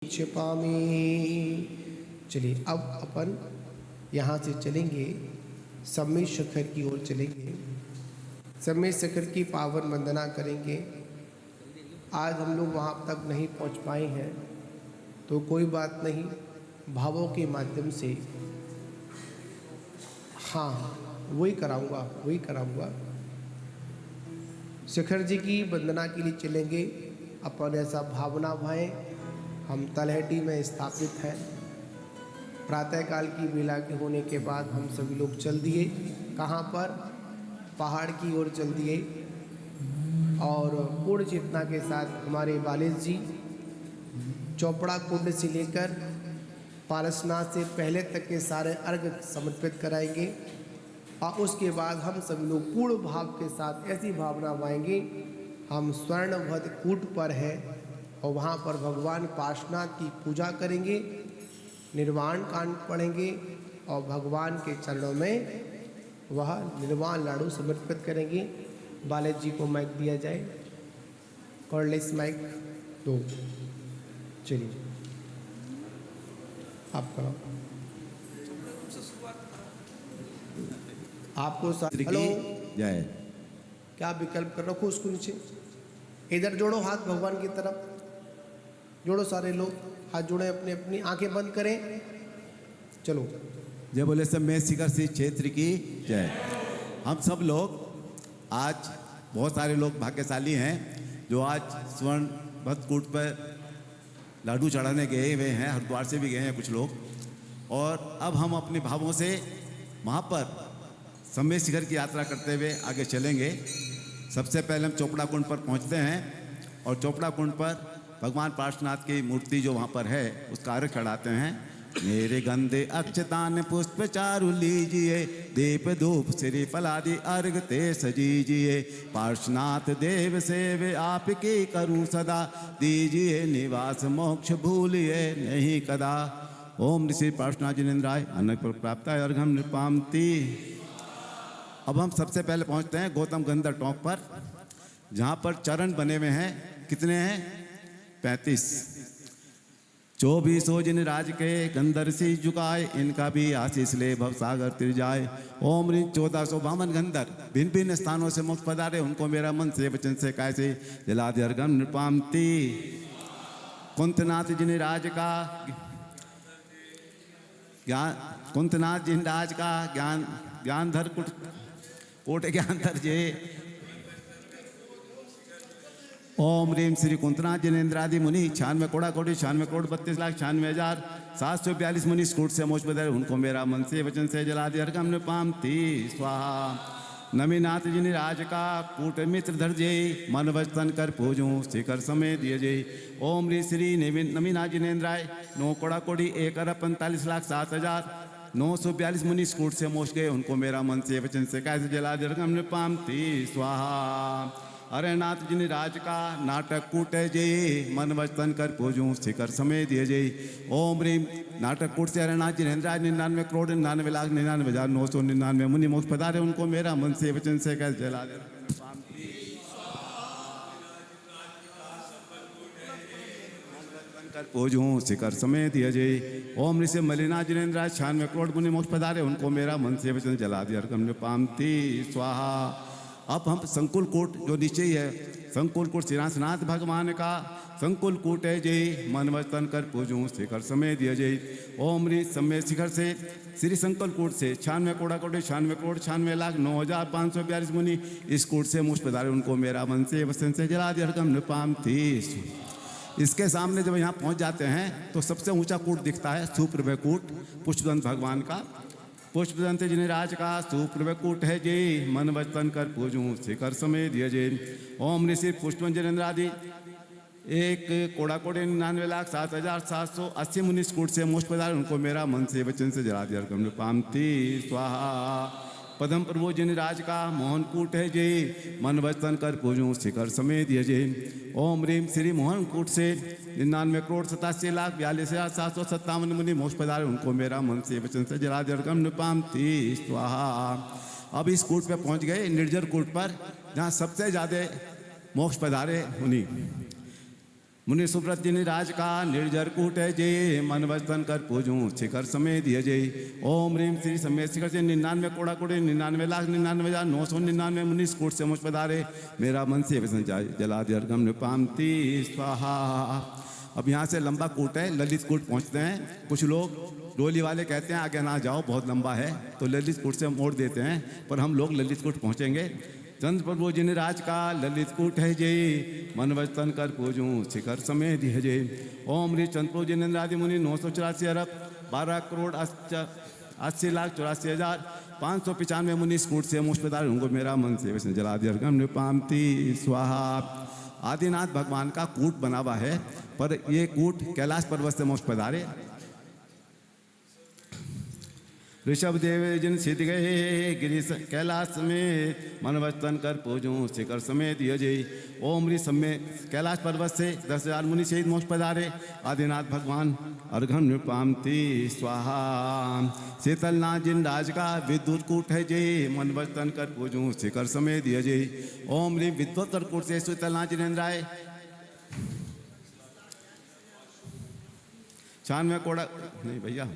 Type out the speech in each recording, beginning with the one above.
क्षिपामि। चलिए अब अपन यहाँ से चलेंगे सम्मेद शिखर की ओर चलेंगे, सम्मेद शिखर की पावन वंदना करेंगे। आज हम लोग वहाँ तक नहीं पहुँच पाए हैं तो कोई बात नहीं, भावों के माध्यम से हाँ वही कराऊंगा। शिखर जी की वंदना के लिए चलेंगे अपन, ऐसा भावना भय हम तलहटी में स्थापित हैं। प्रातःकाल की बेला के होने के बाद हम सभी लोग चल दिए, कहाँ पर, पहाड़ की ओर चल दिए और पूर्ण चेतना के साथ हमारे बालेश जी चौपड़ा कुंड से लेकर पारसनाथ से पहले तक के सारे अर्घ समर्पित कराएंगे और उसके बाद हम सभी लोग पूर्ण भाव के साथ ऐसी भावना पाएंगे हम स्वर्णभद्र कूट पर हैं और वहाँ पर भगवान पार्श्वनाथ की पूजा करेंगे, निर्वाण कांड पढ़ेंगे और भगवान के चरणों में वह निर्वाण लाडू समर्पित करेंगे। बालाजी जी को माइक दिया जाए, कॉर्डलेस माइक दो। चलिए आपका आपको हेलो जय। क्या विकल्प कर रखो उसको नीचे, इधर जोड़ो हाथ भगवान की तरफ, जोड़ो सारे लोग हाथ जोड़े, अपनी अपनी आंखें बंद करें। चलो जय बोले सम्मेद शिखर श्री क्षेत्र की जय। हम सब लोग आज बहुत सारे लोग भाग्यशाली हैं जो आज स्वर्ण भद्रकूट पर लाडू चढ़ाने गए हुए हैं, हरिद्वार से भी गए हैं कुछ लोग। और अब हम अपने भावों से वहाँ पर सम्मेद शिखर की यात्रा करते हुए आगे चलेंगे। सबसे पहले हम चोपड़ा कुंड पर पहुँचते हैं और चोपड़ा कुंड पर भगवान पार्श्वनाथ की मूर्ति जो वहाँ पर है उसका अर्घ चढ़ाते हैं। मेरे गंदे अक्षतान पुष्प चारु लीजिए, दीप धूप श्री फलादि अर्घ ते सजीजिए। पार्श्वनाथ देव सेवे आपकी करूं सदा, दीजिए निवास मोक्ष भूलिए नहीं कदा। ओम ऋषि पार्श्वनाथ जिनेन्द्राय अनक पर प्राप्त अर्घम नृपामति। अब हम सबसे पहले पहुंचते हैं गौतम गंधर टॉप पर, जहाँ पर चरण बने हुए हैं। कितने हैं? 35। 24 जिन राज के गंधर सी झुकाए, इनका भी आशीष ले भव सागर तिर जाए। ओम ऋण 1452 गंधर भिन्न भिन्न स्थानों से मुक्त पधारे, उनको मेरा मन से वचन से कैसे जला दे अर्घम नृपामति। कुंतनाथ जिन राज का ज्ञान, कुंतनाथ जिन राज का ज्ञान ज्ञानधर कोट ज्ञानधर जे। ओम रीम श्री कुंतनाथ जिनेन्द्रादि मुनि 96 कोड़ा कोटि 96 करोड़ 32,96,742 मुनि स्कूट से मोक्ष बदल, उनको मेरा मन से वचन से जला दे अर्घम नृपामति स्वाहा। नमीनाथ जिन राज का कूट मित्र धर जे, मन वचन कर पूजूं शिखर समय दिए जे। ओम री श्री नमीनाथ जिनेन्द्राय 9 कोड़ा कोटि 1,45,07,942 मुनि स्कूट से मोक्ष गए, उनको मेरा मन से वचन से कैसे जला दे अर्घम नृपामति स्वाहा। अरे नाथ जिन राज का नाटक कूटे जे, मन वचन कर पूजूं शिखर समय दिए जे। ओम रीम नाटक कूट से अरेनाथ जिनेन्द्राज 99 करोड़ 99,99,999 मुनि मोक्ष पधारे, उनको मेरा मन से वचन से कैसे जला दे कर पूजूं शिखर समय दिए जे। ओम ऋषि मलिनाथ जिनेन्द्राज 96 करोड़ मुनि मोक्ष पधारे, उनको मेरा मन से वचन जला दे अर्घम नृपामति स्वाहा। अब हम संकुल कूट जो नीचे ही है, संकुल कूट श्रीनाथनाथ भगवान का संकुल कूट है जय, मन वचन कर पूजूं शिखर समय दिए जय। ओम री सम्मेद शिखर से श्री संकुल कूट से 96 कोड़ा कोटि 96 करोड़ 96,09,542 मुनि इस कूट से मुझ पधारे, उनको मेरा मन से वचन से जला दे अर्घम नृपामति। इसके सामने जब यहाँ पहुँच जाते हैं तो सबसे ऊंचा कूट दिखता है सुप्रभय कूट, पुष्पदंत भगवान का। पुष्पदंत जिन राज का सुप्रभय कूट है जे, मन वचन कर पूजूं शिखर समय दिए जे। ओम ऋषि पुष्पदंत जिनेन्द्रादि 1 कोड़ा कोटि 99,07,780 मुनि कूट से मोक्ष पधारे, उनको मेरा मन से वचन से जला दिया अर्घम नृपामति स्वाहा। पदम प्रभु जिन राज का मोहन कूट है जे, मन वचन कर पूजूं शिखर समय दिए जे। ओम रीम श्री मोहन कूट से 99 करोड़ 87,42,757 मुनि मोक्ष पधारे, उनको मेरा मन से वचन से जला दे अर्घम नृपामति स्वाहा। अब इस कूट पे पहुंच गए निर्जर कूट पर, जहाँ सबसे ज़्यादा मोक्ष पधारे मुनि। मुनि सुब्रत जिन राज का निर्जर कूट है जय मन वचन कर पूजूं शिखर समय दिय जय ओम ह्रीम श्री समय शिखर से 99 कोड़ा कोड़े 99,99,999 मुनि कूट से मुझ पधारे मेरा मन से वसन जाए जला दिया अर्घम निपामती स्वाहा। अब यहाँ से लंबा कूट है, ललित कूट पहुँचते हैं। कुछ लोग डोली वाले कहते हैं आगे ना जाओ बहुत लंबा है, तो ललित कूट से मोड़ देते हैं, पर हम लोग ललित कूट पहुँचेंगे। चंद्र प्रभु जिन राज का ललित कूट है जय मन वचन कर पूजूं शिखर समय दिह जय ओम ह्री चंद्र प्रभु जिनेन्द्रादि मुनि 984 अरब 12 करोड़ 80,84,595 मुनि कूट से मुझ पधारे उनको मेरा मन से वैसे जला दिया अर्घम निपामती स्वाहा। आदिनाथ भगवान का कूट बना हुआ है, पर ये कूट कैलाश पर्वत से मुझ पधारे। ऋषभ देव जिन सिद्ध गए गिरी कैलाश में मन वचन कर पूजूं शिखर समय दिय जय ओम ह्री समय कैलाश पर्वत से 10,000 मुनि शहीद मोक्ष पधारे आदिनाथ भगवान अर्घम निपामती स्वाहा। शीतलनाथ जिन राज का विद्युत कूट है जय मन वचन कर पूजूं शिखर समय दिय जय ओम ह्री विद्वत्तर कूट से शीतलनाथ जिनेन्द्राय 96 कोड़ा नहीं भैया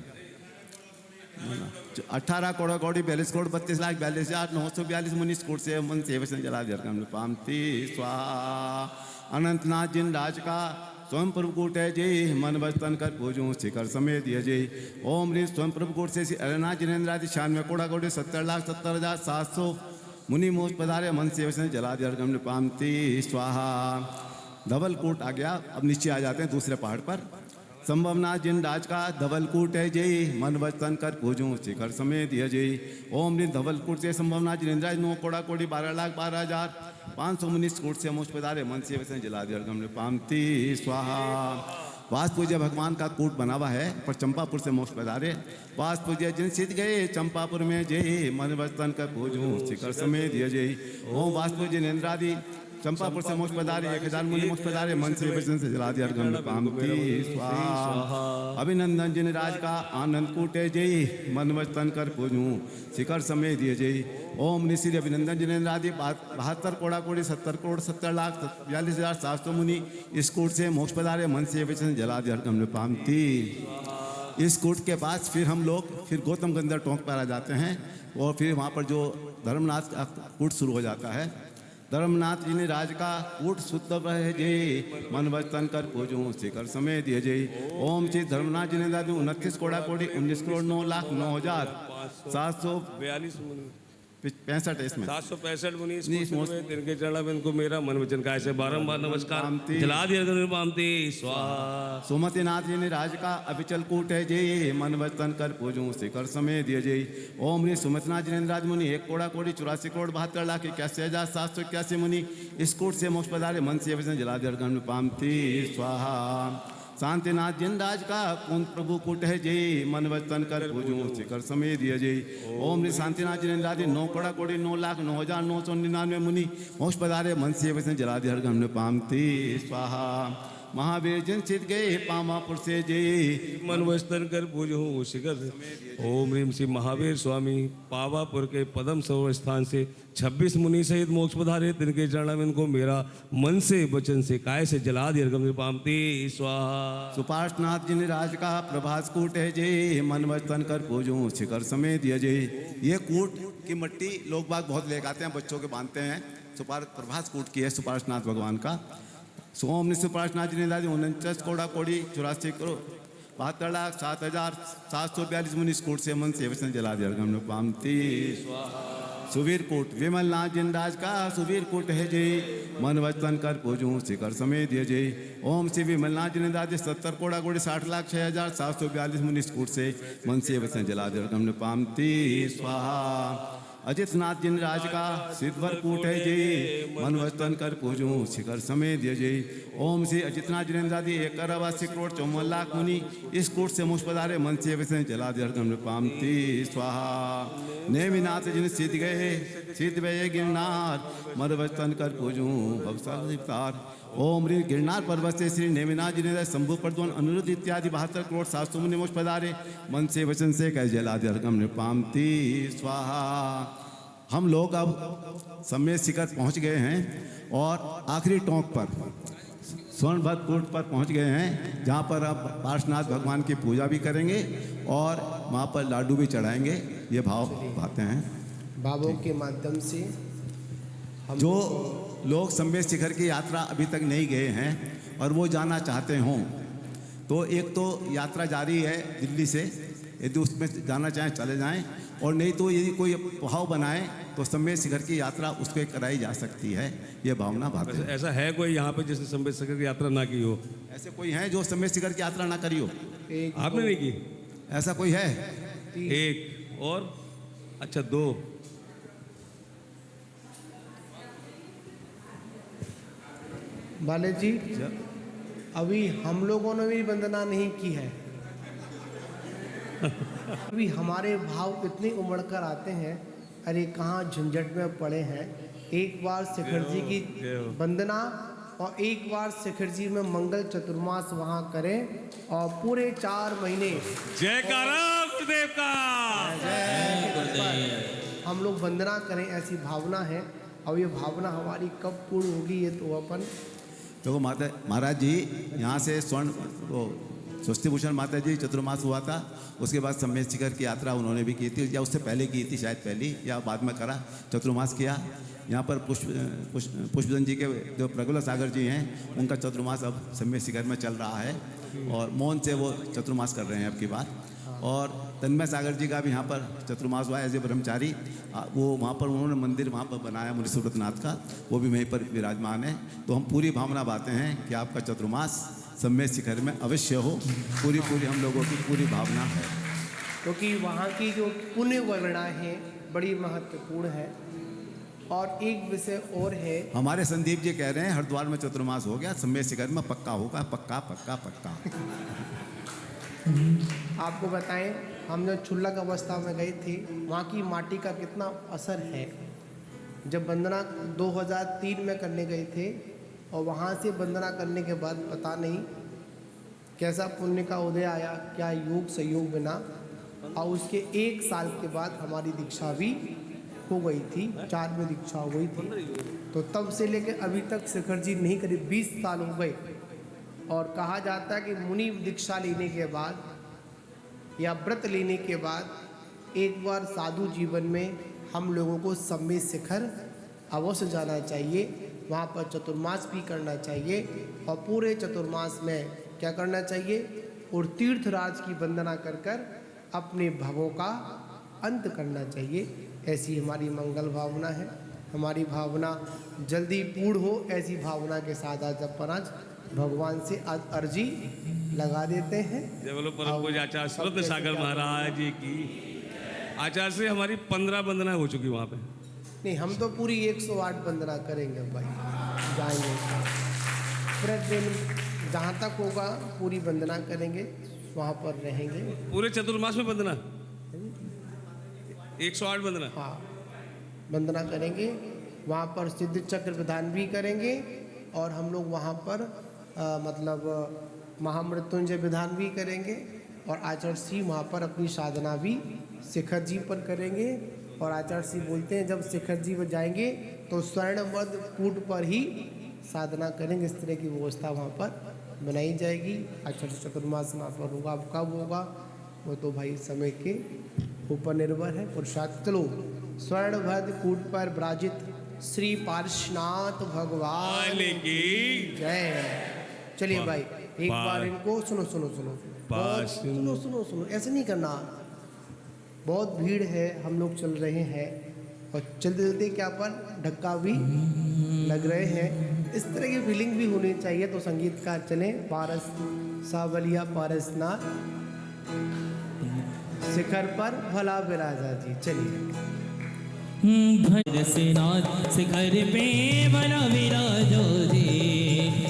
18 करोड़ कौड़ी 42 करोड़ 32,42,942 मुनि कूट से मन से वचन जला दिया पामती स्वाहा। अनंतनाथ जिन राज का स्वयं प्रभु कूट है जय मन वचन कर पूजूं शिखर समय दिय जय ओम ह्री स्वयं प्रभु कूट से अरनाथ जिनेन्द्रादि 96 कोड़ा कौड़ी 70,70,700 मुनि मोक्ष पधारे मन से वचन जला दिया पामती स्वाहा। धवल कूट आ गया। अब नीचे आ जाते हैं दूसरे पहाड़ पर। संभवनाथ जिन राज का धवलकूट है जय मन वचन कर पूजूं शिखर समय दिय जय ओम ह्री धवलकूट से संभवनाथ जिनेन्द्राज 9 कोड़ा कोड़ी 12,12,500 मुनि कूट से मुझ पधारे मन से वचन जला दिया पामती स्वाहा। वास पूज्य भगवान का कूट बना हुआ है, पर चंपापुर से मोक्ष पधारे वास पूज्य जिन सिद्ध गए चंपापुर में जय मन वचन कर पूजूं शिखर समय दिय जय ओम वास पूज्य जिनेन्द्रादि चंपापुर से मोक्ष पधारे 1,000 मुनि मोक्ष पधारे मन से वचन से जला दिया अर्घम पामती स्वाहा। अभिनंदन जिन राज का आनंद कूट है जय मन वचन कर पूजूं शिखर समय दिय जय ओम ऋषि अभिनंदन जिनेन्द्रादि 72 कोड़ा कोड़ी 70 करोड़ 70,42,700 मुनि इस कूट से मोक्ष पधारे मन से वचन जला दिया अर्घम पामती। इस कूट के बाद फिर हम लोग गौतम गंधर टोंक पर आ जाते हैं और फिर वहाँ पर जो धर्मनाथ का कूट शुरू हो जाता है। धर्मनाथ जी ने राज का कूट शुद्ध है जय मन वचन कर पूजूं शिखर समय दिय जय ओम श्री धर्मनाथ जी ने 29 कोड़ा कोड़ी 19 करोड़ 9,09,742 65 इसमें 765 मुनि इनके चरण को मेरा मन वचन काय से बारंबार नमस्कार जला दिया पामती स्वाहा। सुमतिनाथ जी ने राज का अभिचल कूट है जय मन वचन कर पूजूं शिखर समय दिय जय ओम ह्री सुमतिनाथ जिनेन्द्राज मुनि 1 कोड़ा कोड़ी 84 करोड़ 72,81,781 मुनि इस कूट से मोक्ष पधारे मन से वचन जला दिया पामती स्वाहा। शांतिनाथ जिन राज का कुंद प्रभु कूट है जय मन वचन कर पूजूं शिखर समय दिय जय ओम ह्री शांतिनाथ जिनेन्द्रादि 9 कोड़ा कोड़ी 9,09,999 मुनि मोक्ष पधारे मन से वचन जला दिया पामती स्वाहा। महावीर जिन सिद्ध गए पामापुर से जय मन वचन कर पूजूं शिखर ओम ह्रीम श्री महावीर स्वामी पावापुर के पदम सरोवर स्थान से 26 मुनि सहित मोक्ष पधारे तिनके चरण में इनको मेरा मन से वचन से काय से जला दिया पामती स्वाहा। सुपार्शनाथ जिन राज का प्रभास कूट है जय मन वचन कर पूजूं शिखर समय दिय जय। ये कूट की मट्टी लोग बाग बहुत लेकर आते हैं, बच्चों के बांधते हैं। प्रभास कूट की है सुपार्शनाथ भगवान का। सोम सुपार्शनाथ जी ने 49 कोड़ा कोड़ी 84 करोड़ 72,07,742 मुनि कूट से मन से वचन जला दिया पामती सुवीर कूट विमलनाथ जिन राज का सुवीर कूट है जय मन वचन कर पूजूं शिखर समय दिय जय ओम श्री विमलनाथ जिन राज 70 कोड़ा कोड़ी 60,06,742 मुनि कूट से मन से वचन जला दिया पामती स्वाहा। अजितनाथ जिन राज का सिद्धवर कूट है जय मन वचन कर पूजूं शिखर समय दिय जय ओम श्री अजितनाथ जिनेन्द्रादि 1,80 करोड़ 54 लाख मुनि इस कूट से मुझ पधारे मन से वचन जला दिया पामती स्वाहा। नेमिनाथ जिन सिद्ध गए सिद्ध भये गिरनार मन वचन कर पूजूं भवसार ओम ह्री गिरनार पर्वत से श्री नेमिनाथ जी ने शंभु प्रद्वन अनिरुद्ध इत्यादि 72 करोड़ 700 मुनि मोक्ष पधारे मन से वचन से कह जला दिया पामती स्वाहा। हम लोग अब समय शिखर पहुंच गए हैं और आखिरी टोंक पर सोनभद्र कूट पर पहुंच गए हैं, जहां पर अब पार्श्वनाथ भगवान की पूजा भी करेंगे और वहां पर लाडू भी चढ़ाएंगे। ये भाव पाते हैं। भावों के माध्यम से हम जो लोग सम्मेद शिखर की यात्रा अभी तक नहीं गए हैं और वो जाना चाहते हों, तो एक तो यात्रा जारी है दिल्ली से, यदि उसमें जाना चाहें चले जाएं, और नहीं तो यदि कोई भाव बनाए तो सम्मेद शिखर की यात्रा उसको कराई जा सकती है। ये भावना भाते हैं। ऐसा है कोई यहाँ पे जिसने सम्मेद शिखर की यात्रा ना की हो? ऐसे कोई है जो सम्मेद शिखर की यात्रा ना करी हो? एक आपने नहीं की? ऐसा कोई है? एक और, अच्छा 2। बाले जी, अभी हम लोगों ने भी वंदना नहीं की है। अभी हमारे भाव इतने उमड़ कर आते हैं, अरे कहाँ झंझट में पड़े हैं। एक बार शिखर जी की वंदना और एक बार शिखर जी में मंगल चतुर्मास वहाँ करें और पूरे 4 महीने जयकारा गुरुदेव का। हम लोग वंदना करें, ऐसी भावना है। और ये भावना हमारी कब पूर्ण होगी, ये तो अपन देखो माता महाराज जी यहाँ से स्वर्ण वो स्वस्ति भूषण माता जी चतुर्मास हुआ था, उसके बाद सम्मेद शिखर की यात्रा उन्होंने भी की थी, या उससे पहले की थी शायद, पहली या बाद में करा चतुर्मास किया। यहाँ पर पुष्पदन जी के जो प्रगुला सागर जी हैं, उनका चतुर्मास अब सम्मेद शिखर में चल रहा है और मौन से वो चतुर्मास कर रहे हैं अब की बार। और तन्मय सागर जी का भी यहाँ पर चतुर्मास हुआ एज ए ब्रह्मचारी। वो वहाँ पर उन्होंने मंदिर वहाँ पर बनाया मुनि सुब्रतनाथ का, वो भी वहीं पर विराजमान है। तो हम पूरी भावना बातें हैं कि आपका चतुर्मास सम्मेद शिखर में अवश्य हो, पूरी हम लोगों की पूरी भावना है। क्योंकि वहाँ की जो पुण्य वर्णा है बड़ी महत्वपूर्ण है। और एक विषय और है, हमारे संदीप जी कह रहे हैं हरिद्वार में चतुर्मास हो गया, सम्मेद शिखर में पक्का होगा, पक्का पक्का पक्का। आपको बताएं, हम जब क्षुल्लक अवस्था में गए थे, वहाँ की माटी का कितना असर है। जब वंदना 2003 में करने गए थे और वहाँ से वंदना करने के बाद पता नहीं कैसा पुण्य का उदय आया, क्या योग संयोग बिना। और उसके 1 साल के बाद हमारी दीक्षा भी हो गई थी, 4वीं दीक्षा हो गई थी। तो तब से लेकर अभी तक शिखर जी नहीं, करीब 20 साल हो गए। और कहा जाता है कि मुनि दीक्षा लेने के बाद या व्रत लेने के बाद एक बार साधु जीवन में हम लोगों को सम्मेद शिखर अवश्य जाना चाहिए, वहाँ पर चतुर्मास भी करना चाहिए। और पूरे चतुर्मास में क्या करना चाहिए, और तीर्थराज की वंदना कर कर अपने भवों का अंत करना चाहिए। ऐसी हमारी मंगल भावना है। हमारी भावना जल्दी पूर्ण हो, ऐसी भावना के साथ आज अपन आज भगवान से आज अर्जी लगा देते हैं। जय बोलो परम पूज्य आचार्य सुरत सागर महाराज जी की। आचार्य से हमारी 15 वंदना हो चुकी वहाँ पे। नहीं, हम तो पूरी 108 वंदना करेंगे भाई, जाएंगे प्रतिदिन जहाँ तक होगा पूरी वंदना करेंगे, वहाँ पर रहेंगे। पूरे चतुर्मास में वंदना 108 वंदना। हाँ, वंदना करेंगे, वहाँ पर सिद्ध चक्र विधान भी करेंगे। और हम लोग वहाँ पर मतलब महामृत्युंजय विधान भी करेंगे। और आचार्य सिंह वहाँ पर अपनी साधना भी शिखर जी पर करेंगे। और आचार्य सिंह बोलते हैं जब शिखर जी पर जाएंगे तो स्वर्णवद कूट पर ही साधना करेंगे। इस तरह की व्यवस्था वहाँ पर बनाई जाएगी। आचार्य चतुर्मास वहाँ पर होगा। अब कब होगा वो तो भाई समय के ऊपर निर्भर है। पुरुषार्थ चलो, स्वर्णवद कूट पर विराजित श्री पार्श्वनाथ भगवान की जय। चलिए भाई, एक बार इनको सुनो सुनो सुनो सुनो सुनो सुनो, ऐसे नहीं करना। बहुत भीड़ है, हम लोग चल रहे हैं और चलते चलते क्या पर धक्का भी लग रहे हैं। इस तरह की फीलिंग भी होनी चाहिए। तो संगीतकार चले, पारस सावलिया पारसनाथ शिखर पर भला विराजा जी। चलिए भरसनाथ शिखर पे भला विराजो जी,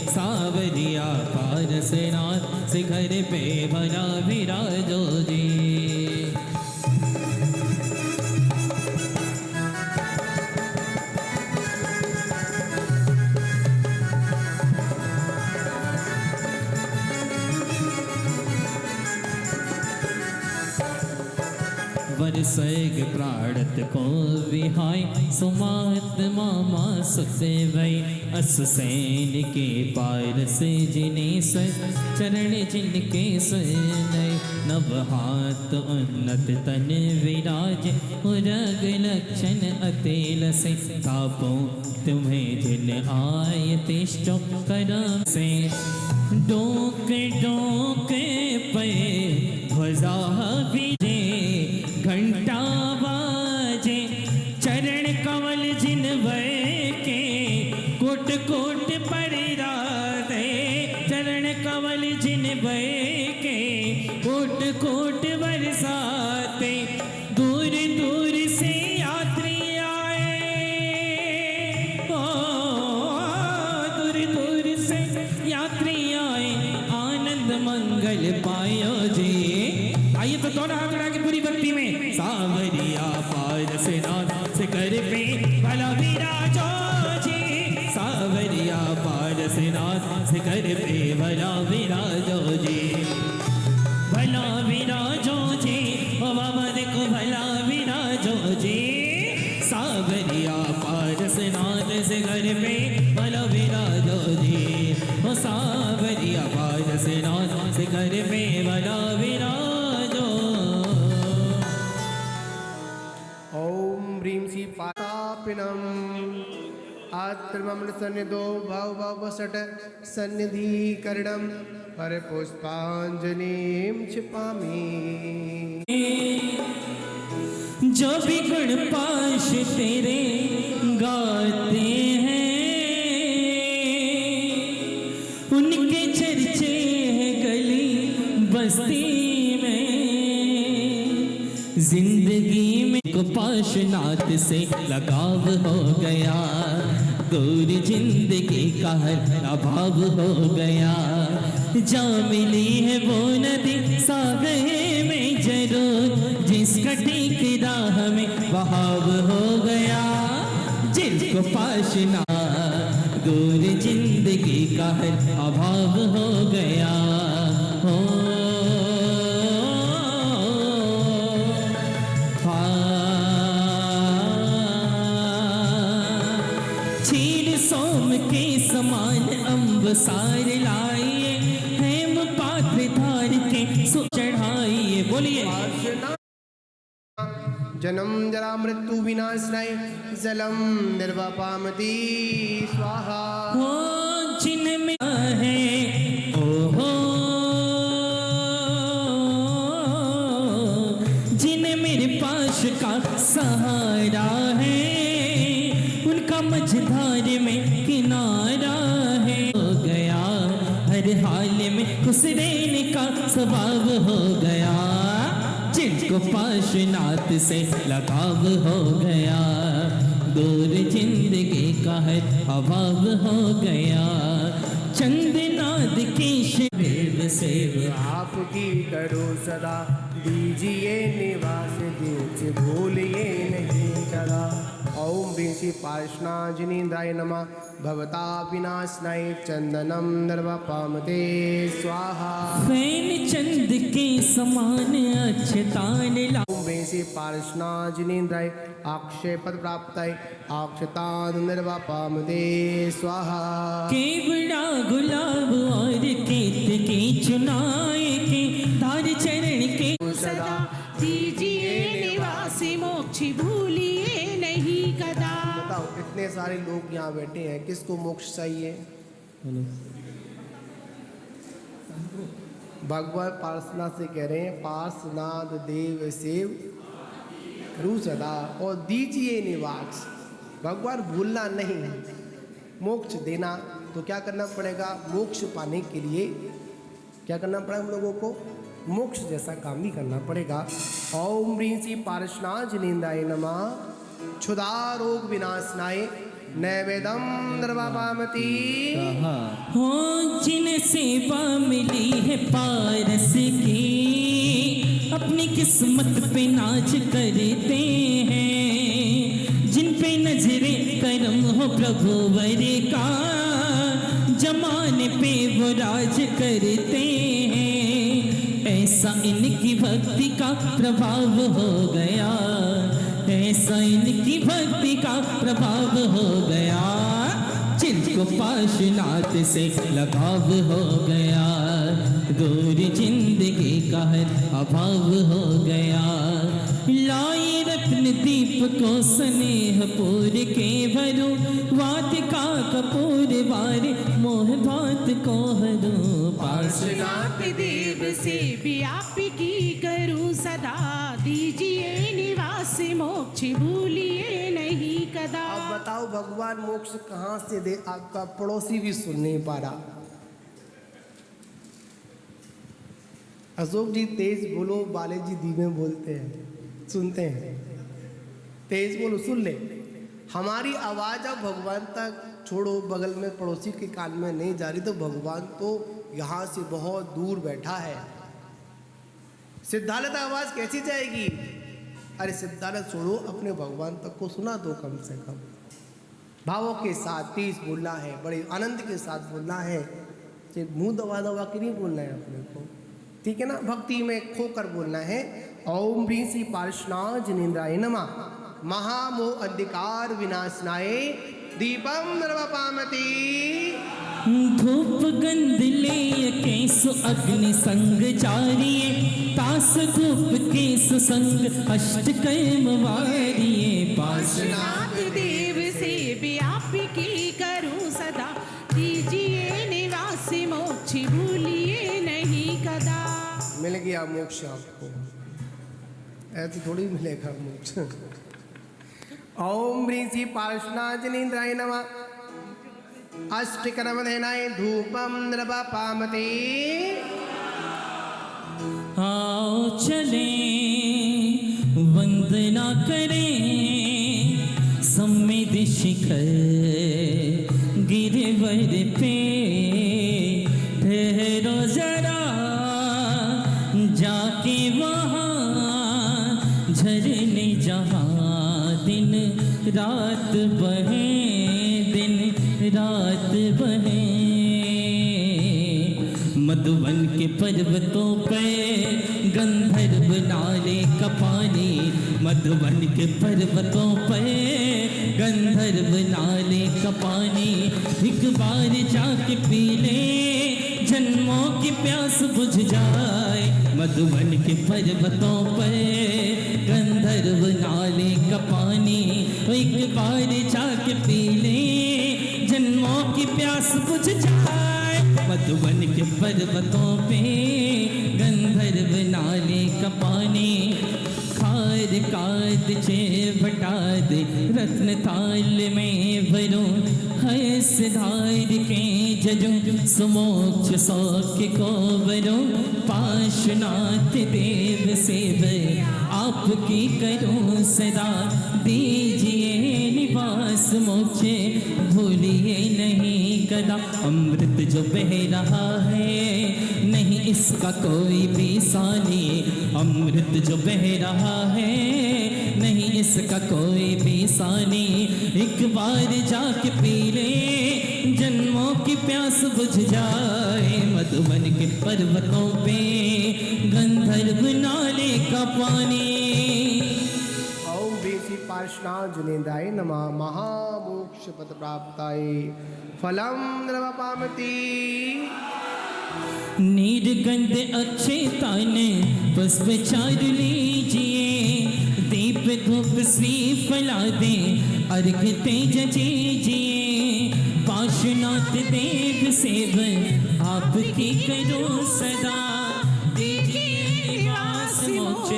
सावरिया पारसनाथ शिखर पे भला विराजो जी। सर्ग प्राणत को विहाय सुमात्मा माँ सुते वै अस सैन के पारस जिने सर चरण जिनके सनय नव हाथ उन्नत तन विराज उरग लक्षण अतेल से तापो तुम्हें जिन आय तिष्ठो करम से डोके डोके पे ध्वजा विजे घंटा बाजे चरण कमल जिन वै के कोट कोट परिराधे चरण कमल जिन वै के कोट कोट बरसाते दूर दूर से यात्री आए ओ दूर दूर से यात्री आए आनंद मंगल पायो जी। आइए तो थोड़ा आगड़ा की पूरी भक्ति में सावरिया पारस नाथ शिखर पे भला विराजो जी सावरिया पारस नाथ शिखर पे भला विराजो जी भला विराजो जी ओ बाबा देखो भला विराजो जी सावरिया पारस नाथ शिखर पे भला विराजो जी ओ सावरिया पारस नाथ शिखर पे भला विराजो। ओम ह्रीं श्री पातापिनम आत्ममृत सन्निधो भाव भाव सट सन्निधिकरणम पर पुष्पांजलिं क्षिपामि। जो भी गुण पाश तेरे गाते हैं उनके चर्चे हैं गली बस्ती में जिंदगी में को पाशनाथ से लगाव हो गया दूर जिंदगी का हर अभाव हो गया जा मिली है वो नदी सागर में जरूर जिसका ठीक राह में बहाव हो गया जिसको पाशना दूर जिंदगी का हर अभाव हो गया हो क्षीर सोम के समान अम्ब सार लाइए हेम पात्र धार के सो चढ़ाइए बोलिए जन्म जरा मृत्यु विनाशनाय जलम निर्वापामति स्वाहा। हो जिनमें है ओहो जिन मेरे पास का सहारा है उनका मझधार में किनारा है हो गया हर हाल में खुश रहने का स्वभाव हो गया जिनको पाशनाथ से लगाव हो गया दूर जिंदगी का है अभाव हो गया चंदनाद के शिव सेव आपकी करो सदा दीजिए निवास दीजिए भूलिए नहीं सदा। ओम ह्रीं श्री पार्श्वनाथजिनेन्द्राय नमः भवता विनाशनाय चंदनम निर्वापामते स्वाहा। फैन चंद के समान अच्छतान ला ओम ह्रीं श्री पार्श्वनाथजिनेन्द्राय अक्षय पद प्राप्ताय अक्षतान निर्वापामते स्वाहा। केवड़ा गुलाब और केत के चुनाए के तार चरण के सदा दीजिए निवासी मोक्ष भूलिए नहीं कदा। बताओ इतने सारे लोग यहाँ बैठे हैं किसको मोक्ष चाहिए? भगवान पार्श्वनाथ से कह रहे हैं पार्श्वनाथ देव सेव करूँ सदा और दीजिए निवास। भगवान भूलना नहीं मोक्ष देना तो क्या करना पड़ेगा? मोक्ष पाने के लिए क्या करना पड़ेगा? हम लोगों को मोक्ष जैसा काम भी करना पड़ेगा। ओम ह्रीं श्री पार्श्वनाथजिनेन्द्राय नमः क्षुधा रोग विनाशनाय नैवेदम निर्वापामति। हो जिन सेवा मिली है पारस की अपनी किस्मत पे नाच करते हैं जिन पे नजरे करम हो प्रभु वर का जमाने पे वो राज करते हैं ऐसा इनकी भक्ति का प्रभाव हो गया, ऐसा इनकी भक्ति का प्रभाव हो गया, जिनको पाशनाथ से लगाव हो गया, दूर जिंदगी का हर अभाव हो गया। लाए रत्न दीप को स्नेह पूर के भरो, वात का कपूर बारे मोह भात को हरो, पार्श्वनाथ देव से भी आपकी करूं सदा, दीजिए निवास मोक्ष भूलिए नहीं कदा। अब बताओ भगवान मोक्ष कहाँ से दे? आपका पड़ोसी भी सुन नहीं पा रहा। अशोक जी तेज बोलो, बालाजी धीमे बोलते हैं, सुनते हैं। तेज बोलो, सुन ले। हमारी आवाज़ अब भगवान तक छोड़ो, बगल में पड़ोसी के कान में नहीं जा रही, तो भगवान तो यहाँ से बहुत दूर बैठा है। सिद्धार्थ आवाज़ कैसी जाएगी? अरे सिद्धार्थ छोड़ो, अपने भगवान तक को सुना दो कम से कम। भावों के साथ तेज बोलना है, बड़े आनंद के साथ बोलना है, सिर्फ मुंह दबा दबा के नहीं बोलना है अपने को, ठीक है ना? भक्ति में खोकर बोलना है। ओम ह्रीं श्री पार्श्वनाथ जिनेन्द्राय नमः, महामोह अंधकार विनाशनाय, दीपम नर्वपामति। धूप गंध ले केसु अग्नि संग चारिये, तास धूप केसु संग अष्ट कर्म वारिये, पार्श्वनाथ देव से भी आपकी करूं सदा, दीजिए निवास मोक्ष भूलिए नहीं कदा। मिल गया मोक्ष आपको, ऐसे थोड़ी मिलेगा मोक्ष। ओम ह्रीं श्री पार्श्वनाथ जिनेन्द्राय नमः, अष्टकर्मधेनाय धूपम नर्वपामति। आओ चले वंदना करें सम्मिद शिखर गिरवर पे, ठहरो जरा जाके वहाँ झरने जहाँ दिन रात बहे, दिन रात बहे। मधुबन के पर्वतों पे गंधर्व नाले का पानी, मधुबन के पर्वतों पे गंधर्व नाले का पानी, एक बार जाके पी ले जन्मों की प्यास बुझ जाए। मधुबन के पर्वतों पर गंधर्व नाले का पानी, एक बार जाके पी ले जन्मों की प्यास बुझ जाए। मधुबन के पर्वतों पे गंधर्व नाले का पानी, खाद काद चे बटा दे रत्न ताल में भरो, है सिधार के जजो सुमोक्ष सौख्य को बरो। पार्श्वनाथ देव सेव आपकी करूं सदा, दीजिए निवास मोक्ष भूलिए नहीं कदा। अमृत जो बह रहा है नहीं इसका कोई भी सानी, अमृत जो बह रहा है नहीं इसका कोई भी सानी, एक बार जाके पी ले जन्मों की प्यास बुझ जाए। मधुबन के पर्वतों पे गंधर्व नाले का पानी। ओम ह्रीं श्री पार्श्वनाथ जिनेन्द्राय नमः, महामोक्ष पद प्राप्ताय फलम नर्वपामति। नीरगंध अक्षय ताने पुष्प चार लीजिए, दीप धूप श्री फला दे अर्घ तेज जीजिए। पार्श्वनाथ देव सेव आपकी करो सदा, दीजिए निवास मोक्ष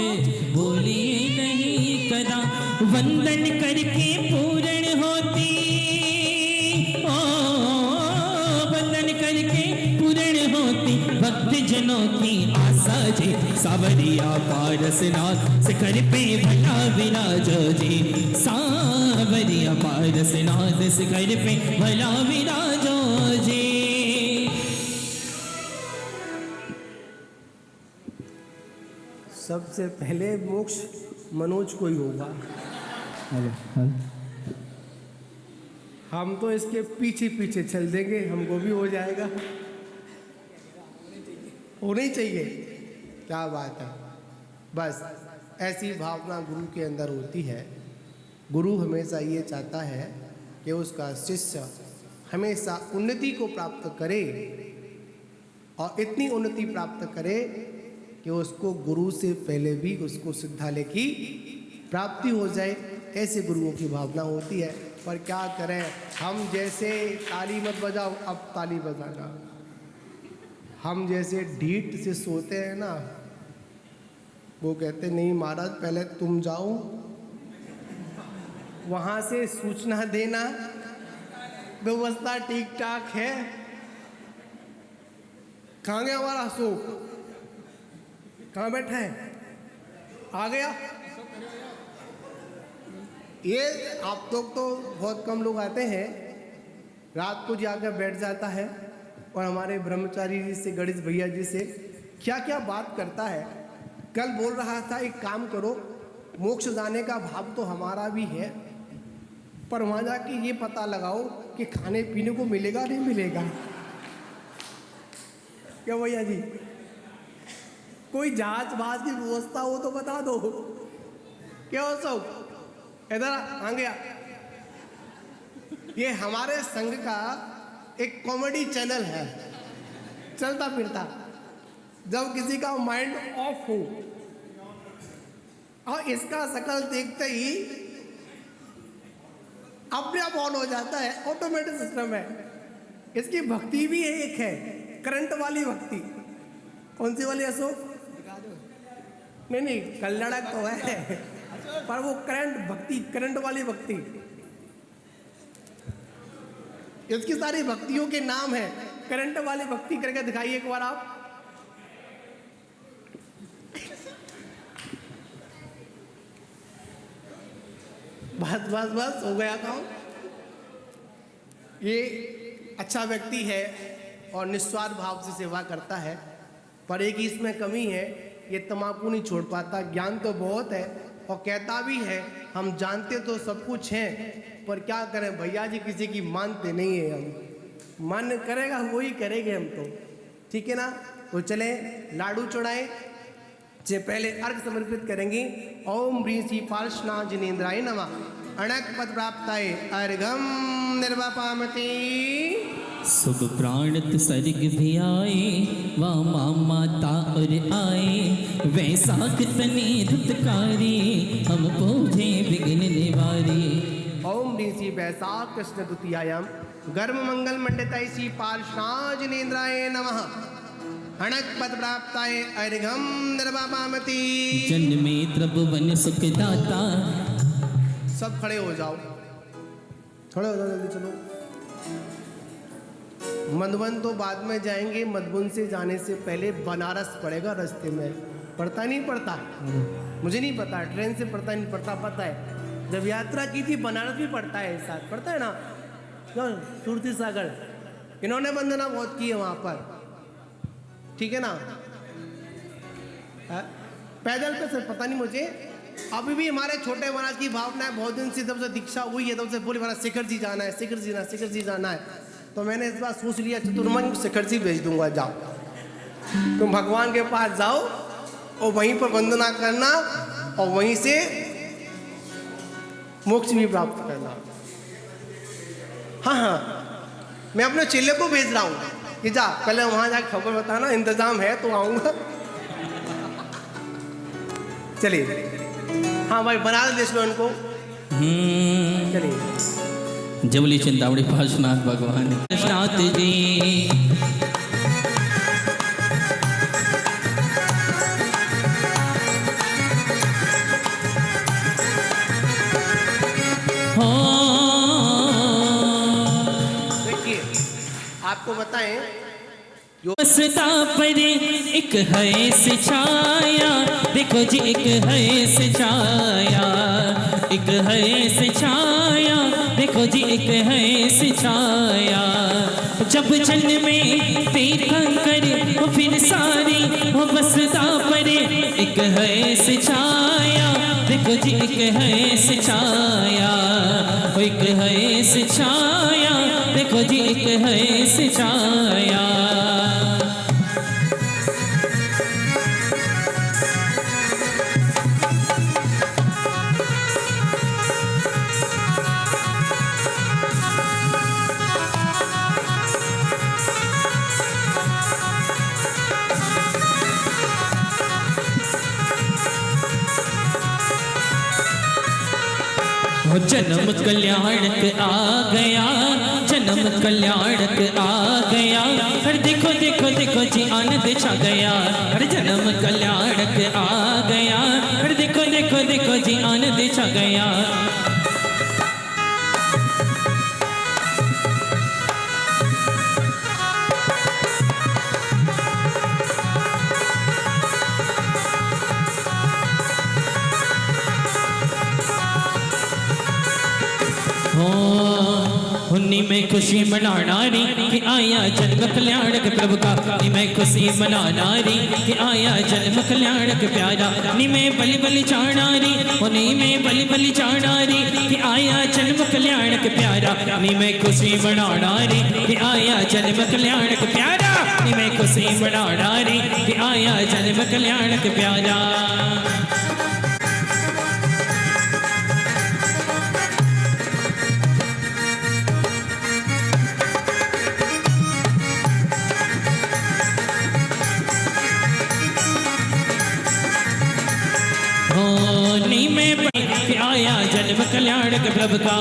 भूलिए नहीं कदा। वंदन करके पूर्ण होती, ओ वंदन करके पूर्ण होती भक्त जनों की आशा जी। सावरिया पारसनाथ शिखर पे भला विराजो जी, सावरिया पारसनाथ शिखर पे भला विराजो जी। सबसे पहले मोक्ष मनोज को ही होगा। हम तो इसके पीछे पीछे चल देंगे, हमको भी हो जाएगा। होना ही चाहिए। क्या बात है। बस ऐसी भावना गुरु के अंदर होती है। गुरु हमेशा ये चाहता है कि उसका शिष्य हमेशा उन्नति को प्राप्त करे और इतनी उन्नति प्राप्त करे कि उसको गुरु से पहले भी उसको सिद्धालय की प्राप्ति हो जाए। ऐसे गुरुओं की भावना होती है। पर क्या करें, हम जैसे ताली मत बजाओ, अब ताली बजाना। हम जैसे ढीठ से सोते हैं ना, वो कहते नहीं महाराज पहले तुम जाओ, वहाँ से सूचना देना, व्यवस्था ठीक ठाक है। कहाँ गया हमारा अशोक, कहाँ बैठा है, आ गया। ये आप लोग तो बहुत कम लोग आते हैं, रात को जाकर बैठ जाता है और हमारे ब्रह्मचारी जी से, गणेश भैया जी से क्या क्या बात करता है। कल बोल रहा था एक काम करो, मोक्ष जाने का भाव तो हमारा भी है, पर वहाँ जाके ये पता लगाओ कि खाने पीने को मिलेगा नहीं मिलेगा। क्या भैया जी, कोई जहाज वहाज की व्यवस्था हो तो बता दो। क्या हो सब इधर आ गया। ये हमारे संघ का एक कॉमेडी चैनल है, चलता फिरता। जब किसी का माइंड ऑफ हो और इसका शकल देखते ही अपने आप ऑन हो जाता है, ऑटोमेटिक सिस्टम है। इसकी भक्ति भी एक है, करंट वाली भक्ति। कौन सी वाली अशोक? नहीं कल्लड़क तो है, पर वो करंट भक्ति, करंट वाली भक्ति। इसकी सारी भक्तियों के नाम है। करंट वाली भक्ति करके दिखाइए एक बार आप। बस बस बस हो गया काम। ये अच्छा व्यक्ति है और निस्वार्थ भाव से सेवा करता है, पर एक इसमें कमी है, ये तम्बाकू नहीं छोड़ पाता। ज्ञान तो बहुत है और कहता भी है हम जानते तो सब कुछ हैं, पर क्या करें भैया जी, किसी की मानते नहीं है। हम मन करेगा वही करेंगे हम तो, ठीक है ना। तो चले लाडू चढ़ाए से पहले अर्घ समर्पित करेंगे। ओम ह्रीं श्री पार्श्वनाथ जिनेन्द्राय नमः। अणक पद प्राप्ताय अर्घम निर्वापामति। शुभ प्राणत सर्ग भी आए, वामा माता और आए, वैशाख तने धुतकारी, हम पूजे विघ्न निवारी। ओम ह्रीं श्री वैशाख कृष्ण द्वितीयायाम गर्भ मंगल मंडिताय श्री पार्श्वनाथ जिनेन्द्राय नमः। अणक पद प्राप्ताय अर्घम निर्वापामति। जन्मे त्रिभुवन सुखदाता। सब खड़े हो जाओ, खड़े हो जाओ जल्दी, चलो। मधुबन तो बाद में जाएंगे, मधुबन से जाने से पहले बनारस पड़ेगा रास्ते में। पड़ता नहीं पड़ता, मुझे नहीं पता, ट्रेन से पड़ता नहीं पड़ता, पता है। जब यात्रा की थी बनारस भी पड़ता है, साथ पड़ता है ना, सुरती सागर। इन्होंने वंदना बहुत की है वहाँ पर, ठीक है ना। पैदल पे से पता नहीं मुझे। अभी भी हमारे छोटे महाराज की भावना है, बहुत दिन से जब से दीक्षा हुई है तब से बोले महाराज शिखर जी जाना है, शिखर जी शिखर जी जाना है। तो मैंने इस बार सोच लिया चतुर्मन शिखर जी भेज दूंगा, जाओ तुम भगवान के पास जाओ और वहीं पर वंदना करना और वहीं से मोक्ष भी प्राप्त करना। हाँ, मैं अपने चेले को भेज रहा हूँ कि जा पहले वहां जाकर खबर बताना, इंतजाम है तो आऊंगा। चलिए, हाँ भाई बना दे लो इनको। चलिए, जबली चिंतामणि पार्श्वनाथ भगवान नाथ जी। देखिए आपको बताएं, सदा पर एक है से छाया, देखो जी एक है से छाया, एक है से छाया, देखो जी एक है से छाया। जब जन्म में तीर्थंकर वो फिर सारी वो बसदा पर एक है से छाया, देखो जी एक है से छाया, एक है से छाया, देखो जी एक है से छाया। हो जन्म कल्याणक आ गया, जन्म कल्याणक आ गया। अरे देखो देखो देखो जी आनंद छा गया, अरे जन्म कल्याणक आ गया। अरे देखो देखो देखो जी आनंद छा गया। उन्हीं में खुशी मनाना री कि आया जन्म कल्याणक प्रभु का। नी में खुशी मनाना री कि आया जन्म कल्याणक प्यारा। नी में बलि बलि चाणा री, उन्हीं में बलि बलि चाणा री कि आया जन्म कल्याणक प्यारा। नी में खुशी मनाना री कि आया जन्म कल्याणक प्यारा। नी में खुशी मनाना री कि आया जन्म कल्याणक प्यारा। नी में आया जन्म कल्याणक प्रभु का।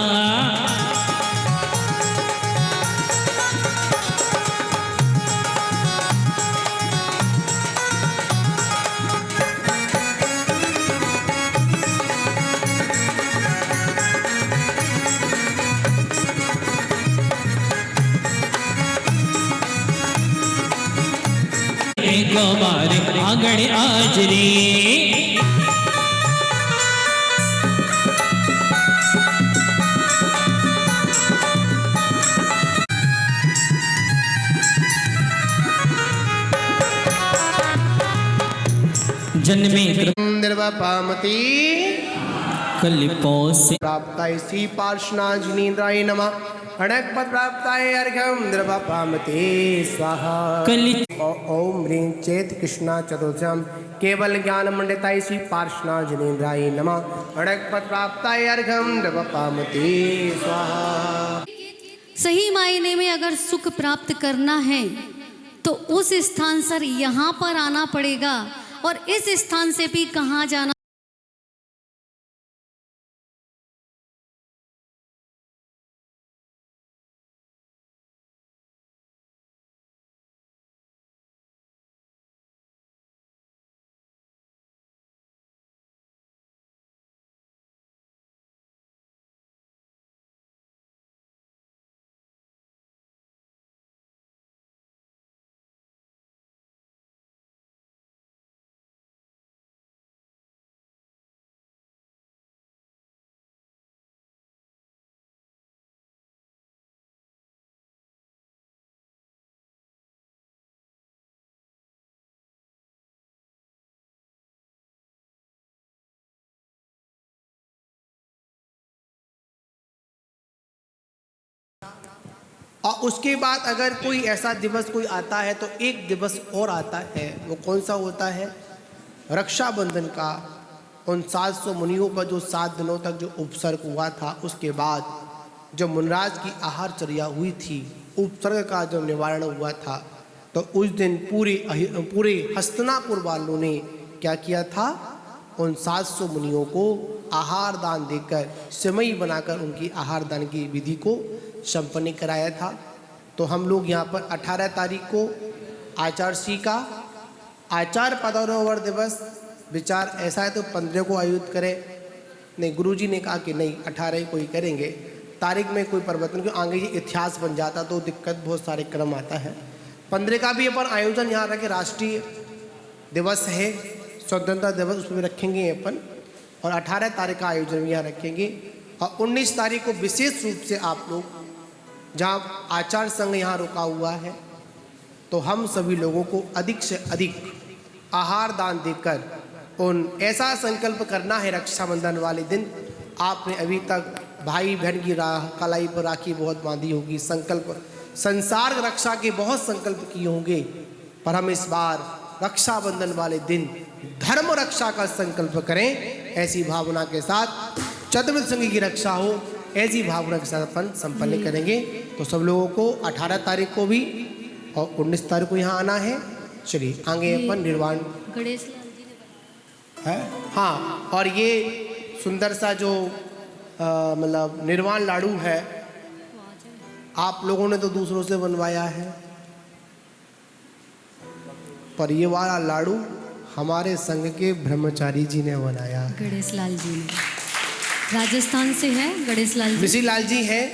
हमारे आंगण आज रे जन्मे निर्वपामति कलिपो से प्राप्ताय श्री पार्श्वनाथजिनेन्द्राय नमः। अणकपद प्राप्ताय अर्घ्यं निर्वपामति स्वाहा। कलि ओम ह्रीं चेत कृष्णा चतुर्थ्यम केवल ज्ञान मंडिताय श्री पार्श्वनाथजिनेन्द्राय नमः। अणकपद प्राप्ताय अर्घ्यं निर्वपामति स्वाहा। सही मायने में अगर सुख प्राप्त करना है तो उस स्थान से यहाँ पर आना पड़ेगा, और इस स्थान से भी कहाँ जाना। और उसके बाद अगर कोई ऐसा दिवस कोई आता है तो एक दिवस और आता है। वो कौन सा होता है? रक्षाबंधन का। उन 700 मुनियों का जो 7 दिनों तक जो उपसर्ग हुआ था, उसके बाद जब मुनराज की आहारचर्या हुई थी, उपसर्ग का जब निवारण हुआ था, तो उस दिन पूरे हस्तिनापुर वालों ने क्या किया था? उन 700 मुनियों को आहार दान देकर, सिमई बनाकर उनकी आहार दान की विधि को संपन्न कराया था। तो हम लोग यहाँ पर 18 तारीख को आचार्यसी का आचार पदरोवर दिवस विचार ऐसा है तो 15 को आयोजित करें। नहीं, गुरुजी ने कहा कि नहीं 18 को ही करेंगे। तारीख में कोई परिवर्तन क्यों, आगे ये इतिहास बन जाता तो दिक्कत, बहुत सारे क्रम आता है। 15 का भी अपन आयोजन यहाँ रखे, राष्ट्रीय दिवस है, स्वतंत्रता दिवस, उसमें रखेंगे अपन। और 18 तारीख का आयोजन भी यहाँ रखेंगे। और 19 तारीख को विशेष रूप से आप लोग, जहाँ आचार संघ यहाँ रुका हुआ है, तो हम सभी लोगों को अधिक से अधिक आहार दान देकर उन ऐसा संकल्प करना है रक्षाबंधन वाले दिन। आपने अभी तक भाई बहन की कलाई पर राखी बहुत बांधी होगी, संकल्प संसार रक्षा के बहुत संकल्प किए होंगे, पर हम इस बार रक्षाबंधन वाले दिन धर्म रक्षा का संकल्प करें। ऐसी भावना के साथ चतुर्थ संघ की रक्षा हो, ऐसी भावना के साथ अपन संपन्न करेंगे। तो सब लोगों को 18 तारीख को भी और 19 तारीख को यहाँ आना है। चलिए आगे अपन निर्वाण गणेश लाल जी ने है। हाँ, और ये सुंदर सा जो मतलब निर्वाण लाडू है, आप लोगों ने तो दूसरों से बनवाया है, पर ये वाला लाडू हमारे संघ के ब्रह्मचारी जी ने बनाया है। गणेश लाल जी ने, राजस्थान से है गणेश लाल जी। ऋषि लाल जी हैं,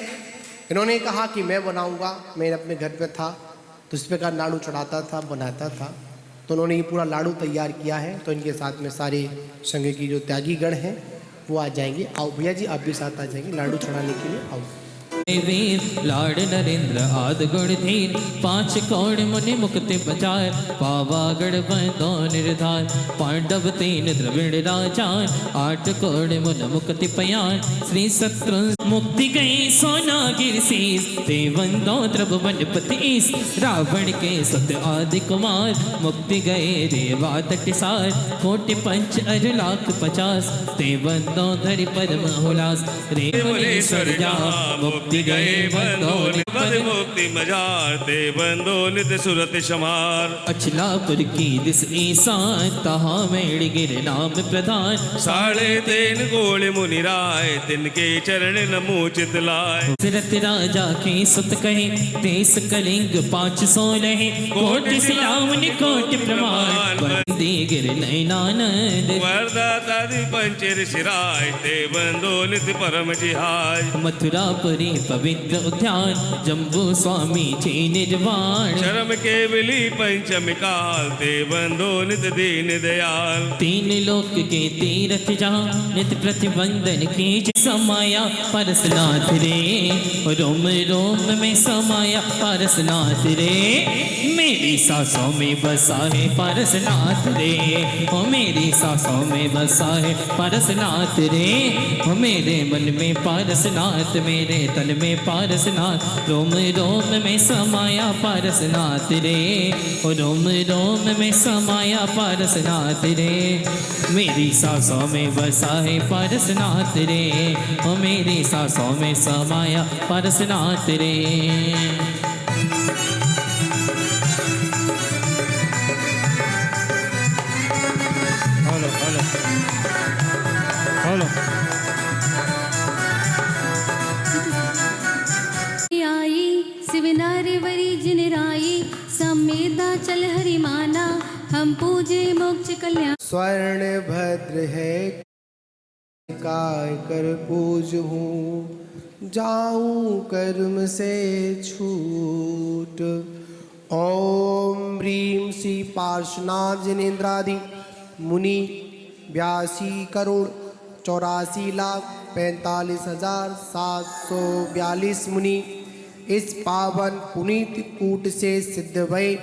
इन्होंने कहा कि मैं बनाऊंगा। मैं अपने घर पे था तो इस प्रकार लाडू चढ़ाता था, बनाता था, तो उन्होंने ये पूरा लाडू तैयार किया है। तो इनके साथ में सारे संघ की जो त्यागी गण हैं वो आ जाएंगे। आओ भैया जी, आप भी साथ आ जाएंगे लाडू चढ़ाने के लिए। आओ। वीर लाड नरेंद्र आद गुण धीर, पांच कौड़ मुनि मुक्ति बचाए, पावागढ़ बंदो निर्धार, पांडव तीन द्रविड़ राजान, आठ कौड़ मुन मुक्ति पयान, श्री शत्रु मुक्ति गई सोना गिर शीस, देवंदो द्रव वनपति ईस, रावण के सत आदि कुमार, मुक्ति गए रेवा तटिसार, कोटि पंच अर लाख 50, देवंदो धरि परम हुलास, रेवनेश्वर जा मुक्ति गए बंदो पद मुक्ति मजार, ते बंदो नित सुरत शमार। अचलापुर की दिस ईसान, तहा मेड़ गिर नाम प्रधान, साढ़े तीन गोल मुनि राय, तिनके चरण नमो चित लाए। सिरत राजा के सुत कहे, देश कलिंग 516, कोटि सियावन कोटि प्रमाण, बंदी गिर नैनानंद, वरदाता पंचर सिराय, ते बंदो नित परम जिहाय। मथुरापुरी पवित्र उद्यान, जम्बू स्वामी जी निर्वाण, शर्म केवली पंचम काल, ते बंदो नित दीन दयाल। तीन लोक के तीर्थ जहाँ, नित प्रतिबंधन की समाया परसनाथ रे, रोम रोम में समाया परसनाथ रे, मेरी सांसों में बसा है परसनाथ रे, ओ मेरी सांसों में बसा है परसनाथ रे, ओ मेरे मन में पारसनाथ, मेरे तन में पारसनाथ, रोम रोम में समाया पारसनाथ रे, ओ रोम रोम में समाया पारसनाथ रे, मेरी सांसों में बसा है पारसनाथ रे, ओ मेरी सांसों में समाया पारसनाथ रे। Hello hello hello. आई शिवनारे वरी जिनराई, समेदा चल हरि माना, हम पूजे मोक्ष कल्याण। स्वर्ण भद्र है काय कर पूज हूँ, जाऊं कर्म से छूट। ओम ह्रीं श्री पार्श्वनाथ जिनेन्द्रादि मुनि 82 करोड़ 84 लाख 45,742 मुनि इस पावन पुनीत कूट से सिद्ध भय,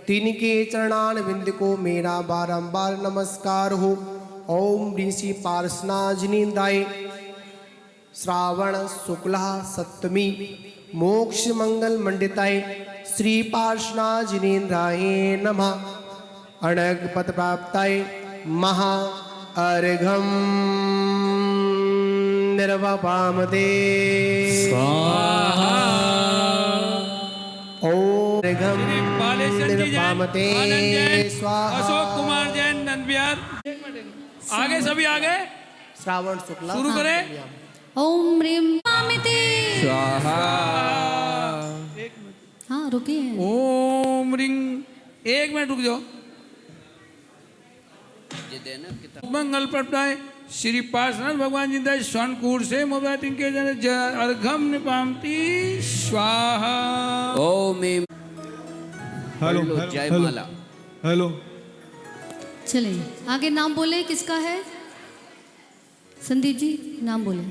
तिनके चरणान बिंद को मेरा बारंबार नमस्कार हो। ओम ऋषि पार्श्वनाथ जिनेन्द्राय श्रावण शुक्ला सप्तमी मोक्ष मंगल मंडिताय श्री पार्श्वनाथ जिनेन्द्राय नमः। अनग पद प्राप्ताय महा अर्घम निर्वपामते स्वाहा। ओम अर्घम निर्वपामते स्वाहा। अशोक कुमार जैन नंद विहार। आगे सभी आगे श्रावण शुक्ला शुरू करें। ओम ह्रीं पामिते स्वाहा। हाँ रुकिए। ओम रिंग, एक मिनट रुक जाओ। मंगल प्रपटाए श्री पार्श्वनाथ भगवान जिंदा स्वर्णकूट से मोबाइल के जन अर्घम निपामती स्वाहा। ओम हेलो जय माला। हेलो। चलिए आगे नाम बोले, किसका है? संदीप जी नाम बोले।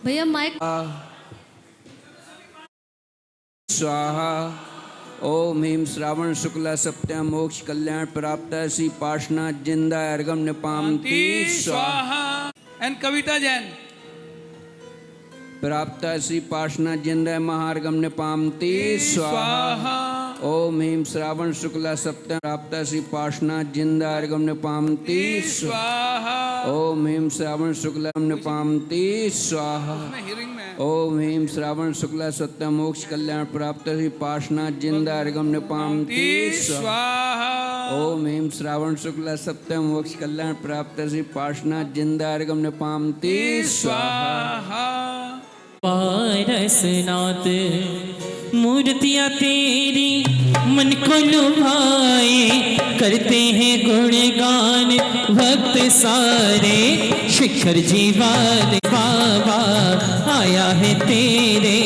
भैया माइक। स्वाहा। ओम ह्रीं श्रावण शुक्ला सप्तम मोक्ष कल्याण प्राप्त श्री पार्श्वनाथ जिंदा अर्घम निपामती स्वाहा। एंड कविता जैन। प्राप्त श्री पार्श्वनाथ जिंदा महार्घम निपामती स्वाहा। ओम ह्रीं श्रावण शुक्ला सप्तम प्राप्त श्री पार्श्वनाथ जिंदा अर्घम निपामती स्वाहा। ओम ह्रीं श्रावण शुक्ला निपामती स्वाहा। हियरिंग में ओम ह्रीं श्रावण शुक्ला सत्यम मोक्ष कल्याण प्राप्त श्री पार्श्वनाथ जिंदा अर्घम निपामती स्वाहा ओम ह्रीं श्रावण शुक्ला सत्यम मोक्ष कल्याण प्राप्त श्री पार्श्वनाथ जिंदा अर्घम निपामती स्वाहा पारसनाथ मूर्तियाँ तेरी मन को लुभाए, करते हैं गुणगान भक्त सारे। शिखर जीवाद बाबा आया है तेरे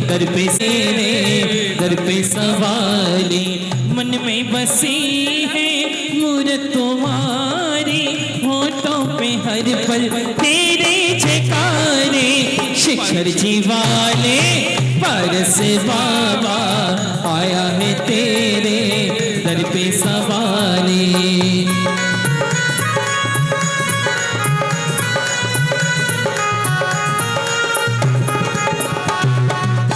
दर पे, दर पे सवारी। मन में बसी है मूरत तुम्हारी, होठों पे हर पल तेरे जयकारे। शिखर जीवाले पारस बाबा आया है तेरे दर पे सवारी।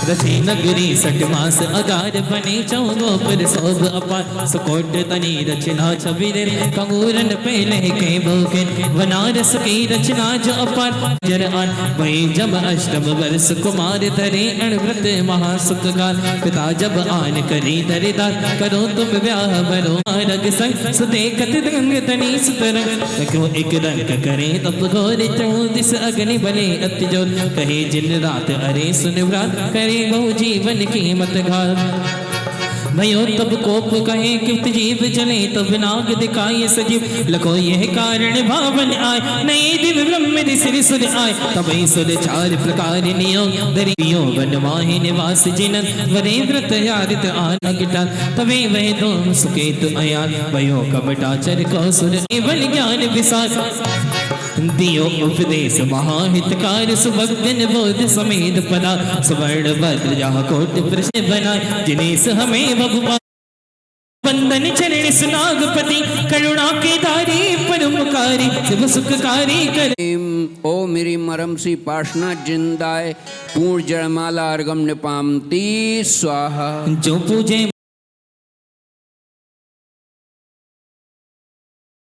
रची नगरी सठ मास अगार बने चौगो पर सोभ अपार। सुकोट तनी रचना छबीर कंगूरन पहले के भोगे, बनारस की रचना जो अपार। जर आन वही जब अष्टम वर्ष कुमार धरे अणव्रत महासुख गाल। पिता जब आन करी दरिदार, करो तुम ब्याह बरो रग संग। सुदेखत रंग तनी सुतरंग, क्यों एक रंग करे तब घोर चौदिस अग्नि बने अति जोर। कहे जिन रात अरे सुन व्रात, करे बहु जीवन की मत घात। भयो तब कोप कहे कित जीव जले, तब नाग दिखाए सजीव। लखो यह कारण भावन आय, नए दिव ब्रह्म ऋषि सुर आय। तब सुर चार प्रकार नियोग, दरियो वन माहि निवास जिनन। वरे व्रत यारित आन अगिटान, तबे वह दो सुकेत अयान। भयो कमटा चर को सुर बल ज्ञान विसार। दियो उपदेश महाहितकार, सुभगन बोध समेत पदा। स्वर्ण भद्र जहाँ कोट प्रश्न बनाए, जिनेस हमें भगवान। वंदन चरण सुनागपति, करुणा के धारी परमकारी। शिव सुखकारी कर ओम ह्रीं मरम श्री पार्श्वनाथ जिंदाय पूर्ण जयमाला अर्घम निपामती स्वाहा। जो पूजे